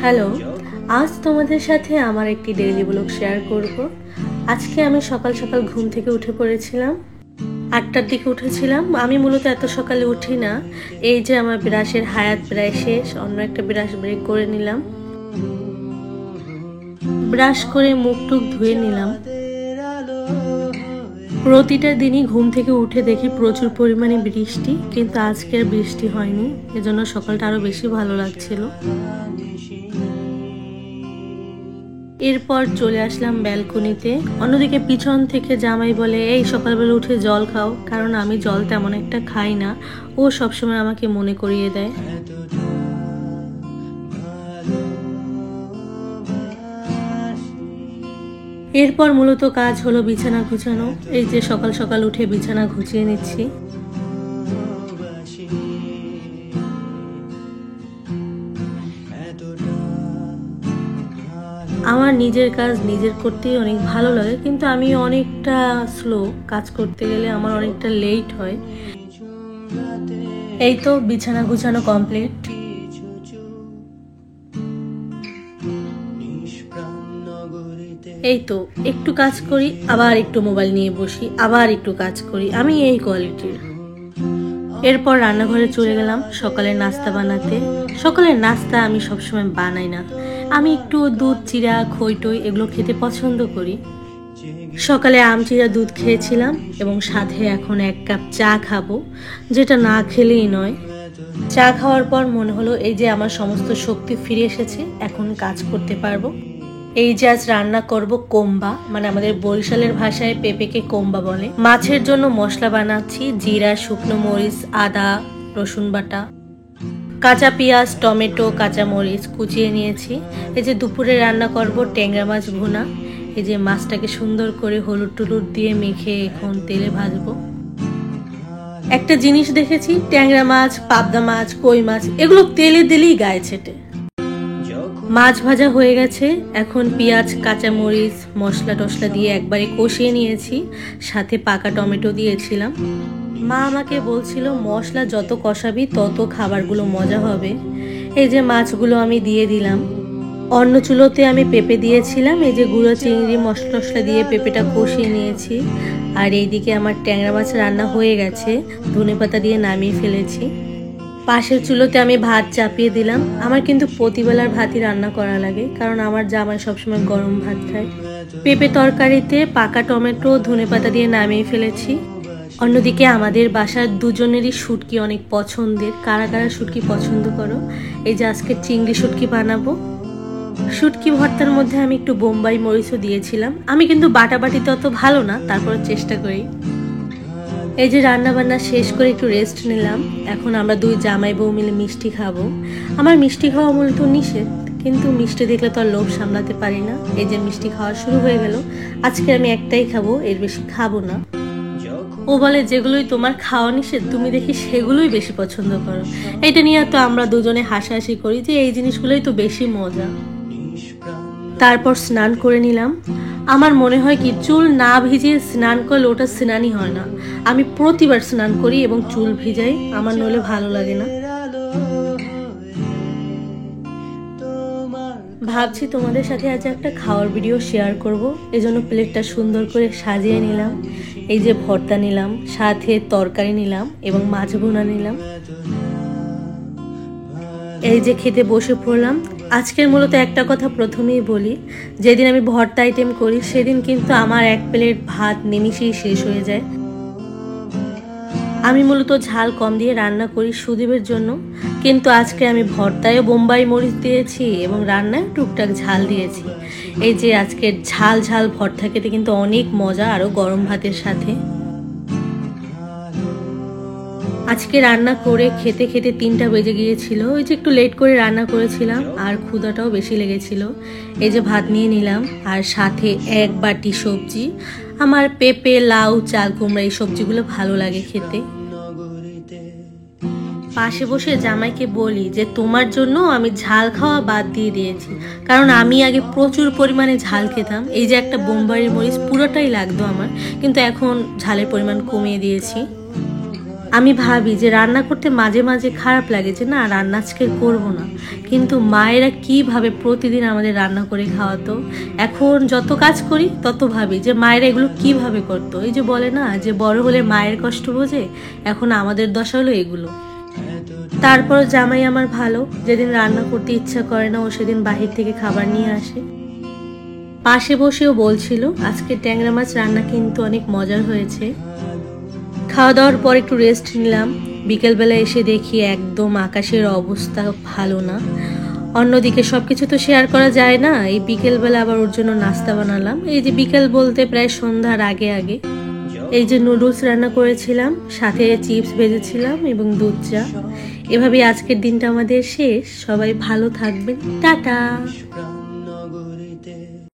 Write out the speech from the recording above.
Hello, আজ তোমাদের সাথে আমার একটি ডেইলি ব্লগ শেয়ার করব। আজকে আমি সকাল সকাল ঘুম থেকে উঠে পড়েছিলাম। 8টার দিকে উঠেছিলাম। আমি মূলত এত সকালে উঠি না। এই যে আমার ব্রাশের হায়াত প্রায় শেষ, অন্য একটা ব্রাশ ব্রেক করে নিলাম। ব্রাশ করে মুখ টুক ধুয়ে নিলাম। প্রতিটা দিনই ঘুম থেকে উঠে দেখি প্রচুর পরিমাণে বৃষ্টি, কিন্তু আজকের বৃষ্টি হয়নি, এজন্য সকালটা আরো বেশি ভালো লাগছিল। এরপর চলে আসলাম ব্যালকনিতে। অন্যদিকে পিছন থেকে জামাই বলে, এই সকালবেলা উঠে জল খাও, কারণ আমি জল তেমন একটা খাই না। ও সবসময় আমাকে মনে করিয়ে দেয়। এরপর মূলত কাজ হলো বিছানা গুছানো। এই যে সকাল সকাল উঠে বিছানা গুছিয়ে নিচ্ছি। আমার নিজের কাজ নিজের করতেই অনেক ভালো লাগে, কিন্তু আমি অনেকটা স্লো, কাজ করতে গেলে আমার অনেকটা লেট হয়। এই তো বিছানা গুছানো কমপ্লিট। এই তো একটু কাজ করি, আবার একটু মোবাইল নিয়ে বসি, আবার একটু কাজ করি, আমি এই কোয়ালিটির। এরপর রান্নাঘরে চলে গেলাম সকালের নাস্তা বানাতে। সকালের নাস্তা আমি সবসময় বানাই না, আমি একটু দুধ চিরা, খই টই এগুলো খেতে পছন্দ করি। সকালে আম চিরা দুধ খেয়েছিলাম এবং সাথে এখন 1 কাপ চা খাবো, যেটা না খেলেই নয়। চা খাওয়ার পর মনে হলো এই যে আমার সমস্ত শক্তি ফিরে এসেছে, এখন কাজ করতে পারবো। এই যে আজ রান্না করব কোম্বা, মানে আমাদের বরিশালের ভাষায় পেঁপেকে কোম্বা বলে। মাছের জন্য মশলা বানাচ্ছি, জিরা, শুকনো মরিচ, আদা, রসুন বাটা, কাঁচা পেঁয়াজ, টমেটো, কাঁচা মরিচ কুচিয়ে নিয়েছি। এই যে দুপুরে রান্না করব ট্যাংরা মাছ ভুনা। এই যে মাছটাকে সুন্দর করে হলুদ টুলুদ দিয়ে মেখে এখন তেলে ভাজবো। একটা জিনিস দেখেছি, ট্যাংরা মাছ, পাবদা মাছ, কই মাছ এগুলো তেলে দিলেই গায়ে ছেটে। মাছ ভাজা হয়ে গেছে, এখন পেঁয়াজ, কাঁচা মরিচ, মশলা টশলা দিয়ে একবারে কষিয়ে নিয়েছি, সাথে পাকা টমেটো দিয়েছিলাম। মা আমাকে বলছিল মশলা যত কষাবি তত খাবারগুলো মজা হবে। এই যে মাছগুলো আমি দিয়ে দিলাম। অন্য চুলোতে আমি পেঁপে দিয়েছিলাম, এই যে গুঁড়ো চিংড়ি মশলা টশলা দিয়ে পেঁপেটা কষিয়ে নিয়েছি। আর এইদিকে আমার ট্যাংরা মাছ রান্না হয়ে গেছে, ধনেপাতা দিয়ে নামিয়ে ফেলেছি। পাশের চুলোতে আমি ভাত চাপিয়ে দিলাম। আমার কিন্তু প্রতিবেলার ভাতই রান্না করা লাগে, কারণ আমার জামাই সবসময় গরম ভাত খায়। পেঁপে তরকারিতে পাকা টমেটো, ধনেপাতা দিয়ে নামিয়ে ফেলেছি। অন্যদিকে আমাদের বাসার দুজনেরই শুটকি অনেক পছন্দের। কারা কারা শুটকি পছন্দ করো? এই যে আজকে চিংড়ি শুটকি বানাবো। শুটকি ভর্তার মধ্যে আমি একটু বোম্বাই মরিচও দিয়েছিলাম। আমি কিন্তু বাটাবাটিতে অত ভালো না, তারপর চেষ্টা করি। এই যে রান্না বান্না শেষ করে একটু রেস্ট নিলাম। এখন আমরা দুই জামাই বউ মিলে মিষ্টি খাবো। আমার মিষ্টি খাওয়া মূলত নিষেধ, কিন্তু মিষ্টি দেখলে তো আর লোভ সামলাতে পারি না। এই যে মিষ্টি খাওয়া শুরু হয়ে গেল। আজকে আমি একটাই খাবো, এর বেশি খাবো না। ও বলে যেগুলোই তোমার খাওয়া নিষেধ তুমি দেখি সেগুলোই বেশি পছন্দ করো। এটা নিয়ে তো আমরা দুজনে হাসাহাসি করি যে এই জিনিসগুলোই তো বেশি মজা। তারপর স্নান করে নিলাম। আমার মনে হয় কি, চুল না ভিজিয়ে স্নান করলে ওটা স্নানই হয় না। আমি প্রতিবার স্নান করি এবং চুল ভিজাই, আমার নইলে ভালো লাগে না। ভাবছি তোমাদের সাথে আজ একটা খাওয়ার ভিডিও শেয়ার করব, এজন্য প্লেটটা সুন্দর করে সাজিয়ে নিলাম। এই যে ভর্তা নিলাম, সাথে তরকারি নিলাম এবং মাছ ভুনা নিলাম। এই যে খেতে বসে পড়লাম। আজকের মূলত একটা কথা প্রথমেই বলি, যেদিন আমি ভর্তা আইটেম করি সেদিন কিন্তু আমার 1 প্লেট ভাত নিমিশেই শেষ হয়ে যায়। আমি মূলত ঝাল কম দিয়ে রান্না করি সুদীপের জন্য, কিন্তু আজকে আমি ভর্তায় বোম্বাই মরিচ দিয়েছি এবং রান্নায় টুকটাক ঝাল দিয়েছি। এই যে আজকে ঝাল ঝাল ভর্তা খেতে কিন্তু অনেক মজা, আরো গরম ভাতের সাথে। আজকে রান্না করে খেতে খেতে 3টা বেজে গিয়েছিল। ওই যে একটু লেট করে রান্না করেছিলাম আর ক্ষুধাটাও বেশি লেগেছিল। এই যে ভাত নিয়ে নিলাম আর সাথে 1 বাটি সবজি। আমার পেঁপে, লাউ, চাল কুমড়া এই সবজিগুলো ভালো লাগে খেতে। পাশে বসে জামাইকে বলি যে তোমার জন্য আমি ঝাল খাওয়া বাদ দিয়ে দিয়েছি, কারণ আমি আগে প্রচুর পরিমাণে ঝাল খেতাম। এই যে একটা বোম্বাইয়ের মরিচ পুরোটাই লাগতো আমার, কিন্তু এখন ঝালের পরিমাণ কমিয়ে দিয়েছি। আমি ভাবি যে রান্না করতে মাঝে মাঝে খারাপ লাগে যে না রান্না আজকে করবো না, কিন্তু মায়েরা কিভাবে প্রতিদিন আমাদের রান্না করে খাওয়াতো। এখন যত কাজ করি তত ভাবি যে মায়েরা এগুলো কিভাবে করতো। এই যে বলে না যে বড় হলে মায়ের কষ্ট বোঝে, এখন আমাদের দশা হলো এগুলো। তারপর জামাই আমার ভালো, যেদিন রান্না করতে ইচ্ছা করে না ও সেদিন বাহির থেকে খাবার নিয়ে আসে। পাশে বসেও বলছিল আজকে ট্যাংরা মাছ রান্না কিন্তু অনেক মজার হয়েছে। খাওয়া দাওয়ার পর একটু রেস্ট নিলাম। বিকেলবেলা এসে দেখি একদম আকাশের অবস্থা ভালো না। অন্যদিকে সবকিছু তো শেয়ার করা যায় না। এই বিকেলবেলা আবার ওর জন্য নাস্তা বানালাম। এই যে বিকেল বলতে প্রায় সন্ধ্যার আগে আগে এই যে নুডলস রান্না করেছিলাম, সাথে চিপস ভেজেছিলাম এবং দুধ চা। এভাবেই আজকের দিনটা আমাদের শেষ। সবাই ভালো থাকবেন, টাটা।